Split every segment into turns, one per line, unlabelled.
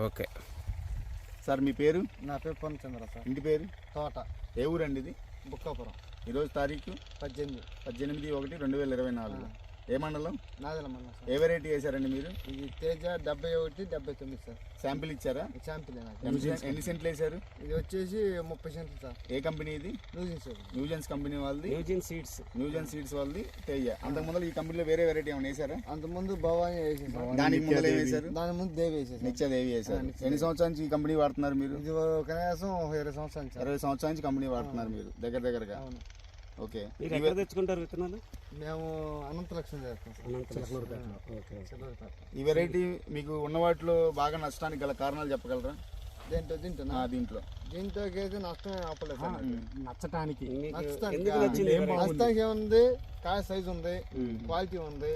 Okay
sir మీ పేరు?
నా పేరు పూర్ణచంద్ర సార్.
ఇంటి పేరు?
తోట.
ఏ ఊరండి ఇది?
బుక్కాపురం.
ఈరోజు తారీఖు
18/1/2024.
ఏ మండలం?
నాదెల మండలం సార్.
ఏ వెరైటీ వేసారండి మీరు?
ఇది తేజ 71-79 సార్.
శాంపిల్ ఇచ్చారా?
శాంపిల్
ఎన్ని సెంట్లు వేసారు?
ఇది వచ్చేసి 30 సెంట్లు సార్.
ఏ కంపెనీ ఇది? న్యూజెన్స్ కంపెనీ వాళ్ళది. న్యూజెన్స్ సీడ్స్ వాళ్ళది తేజ. అంతకు ముందు ఈ కంపెనీలో వేరే వెరైటీ ఏమైనా వేసారా?
అంతకుముందు భవానీ వేసేసారు.
దానికి ముందు ఏం వేసారు?
దాని ముందు దేవి వేసేసారు.
నిత్యదేవి వేసారు. ఎన్ని సంవత్సరాల నుంచి ఈ కంపెనీ వాడుతున్నారు మీరు?
ఇది కనీసం 20 సంవత్సరాలు సార్.
20 సంవత్సరాల నుంచి కంపెనీ వాడుతున్నారు మీరు దగ్గరగా. ఓకే.
ఎక్కడ తెచ్చుకుంటారు విత్తనాలు?
మేము అనంత లక్ష్మి చేస్తాం.
ఈ వెరైటీ మీకు ఉన్న వాటిలో బాగా నష్టానికి గల కారణాలు చెప్పగలరా? దీంట్లో
అయితే నష్టమే ఆపలేదు సార్.
నచ్చటానికి
నష్టానికి ఏముంది? కాయ సైజు ఉంది, క్వాలిటీ ఉంది,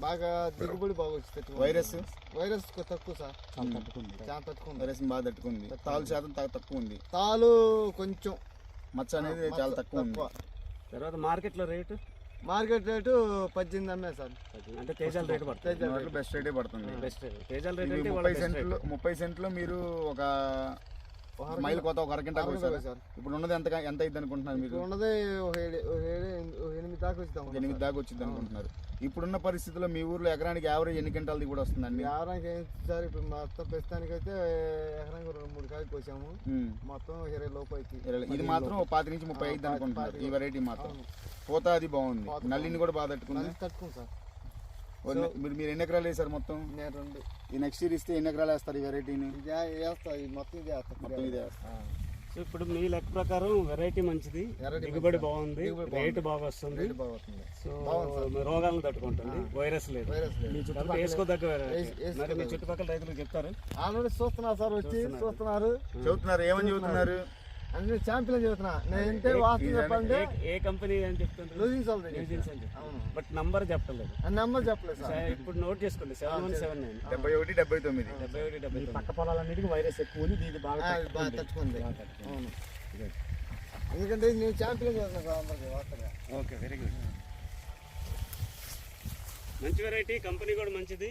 బాగా దిగుబడి బాగా వచ్చి. వైరస్ తక్కువ సార్. చాలా తట్టుకుంది.
వైరస్ బాగా తట్టుకుంది. తాలు శాతం తక్కువ ఉంది.
తాలు కొంచెం
మచ్చ అనేది చాలా తక్కువ ఉంది.
తర్వాత మార్కెట్లో రేటు?
మార్కెట్ రేటు 18 అమ్మే సార్.
అంటే తేజాల రేటు పడుతుంది.
బెస్ట్ రేటే పడుతుంది.
తేజాల రేట్ అంటే
30 సెంట్లు మీరు ఒక మైల్ కొత్త ఒక అరగంట సార్. ఇప్పుడు ఉన్నది ఎంత అయింది అనుకుంటున్నారు మీరు?
ఉన్నది 8 దాకా వచ్చింది.
8 దాకా వచ్చింది అనుకుంటున్నారు. ఇప్పుడున్న పరిస్థితుల్లో మీ ఊర్లో ఎకరానికి యావరేజ్ ఎన్ని క్వింటాలు కూడా వస్తుందండి?
ఎకరానికి సార్ ఇప్పుడు మొత్తం ప్రస్తుతానికి అయితే ఎకరానికి 2-3 కాయలు కోసాము. మొత్తం 20 లోపు అయితే.
ఇది మాత్రం 25 నుంచి 30 అయింది అనుకుంటున్నారు. ఈ వెరైటీ మాత్రం పోతా అది బాగుంది. నల్లిని కూడా బాగా తట్టుకుంది
సార్.
మీరు ఎన్ని ఎకరాలు వేసారు మొత్తం?
నేను 2.
ఈ నెక్స్ట్ ఇయర్ ఇస్తే ఎన్ని ఎకరాలు వేస్తారు ఈ వెరైటీని?
మొత్తం ఇదే వేస్తాను.
సో ఇప్పుడు మీ లెక్క ప్రకారం వెరైటీ మంచిది, దిగుబడి బాగుంది, రేటు బాగా వస్తుంది, సో రోగాలను తట్టుకుంటుంది, వైరస్ లేదు. వేసుకోదగ్గ మరి మీ చుట్టుపక్కల రైతులకు చెప్తారు?
ఆల్రెడీ చూస్తున్నారు సార్, వచ్చి చెబుతున్నారు.
ఏమని చెబుతున్నారు?
అంటే ఛాంపియన్ చెబుతున్నా. నేనంటే వాస్తవం చెప్పండి.
ఏ కంపెనీ అని చెప్తుంది? బట్ నంబర్ చెప్పలేదు.
నెంబర్ చెప్పలేదు సార్.
ఇప్పుడు నోట్ చేసుకోండి. 7179
71-79.
పక్క పొలాలన్నిటికీ వైరస్ ఎక్కువ ఉంది, ఇది బాగా
తట్టుకుంది. అవును, ఎందుకంటే నేను ఛాంపియన్ చెబుతున్నా.
Okay, very good. మంచి వెరైటీ, కంపెనీ కూడా మంచిది.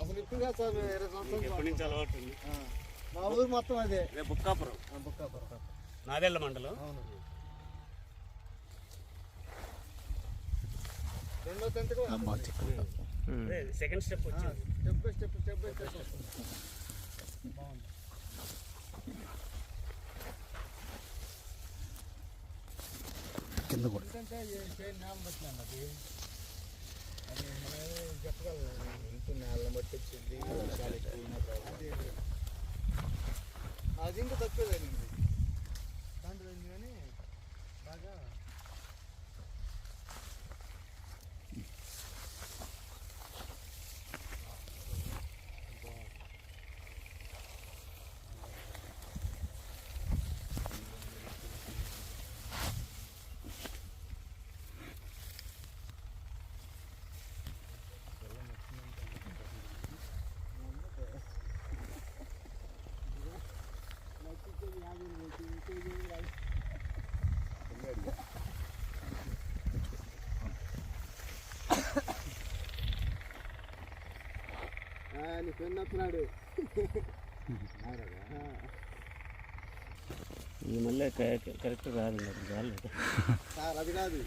అసలు ఇప్పుడు కాదు సార్, 20 సంవత్సరాలు
ఎప్పటి నుంచి అలవాటు ఉంది.
మా ఊరు మొత్తం అదే.
బుక్కాపురం, నాదెళ్ల మండలం.
రెండో సెంటర్
సెకండ్ స్టెప్ వచ్చింది.
స్టెప్
కింద కూడా
చెప్పగలను బట్టి వచ్చింది. అది ఇంకా తక్కువ దాంట్లో కానీ బాగా నీ ఫ్రెండ్ వస్తున్నాడు.
ఈ మళ్ళీ కరెక్ట్ రాదు సార్.
అది కాదు,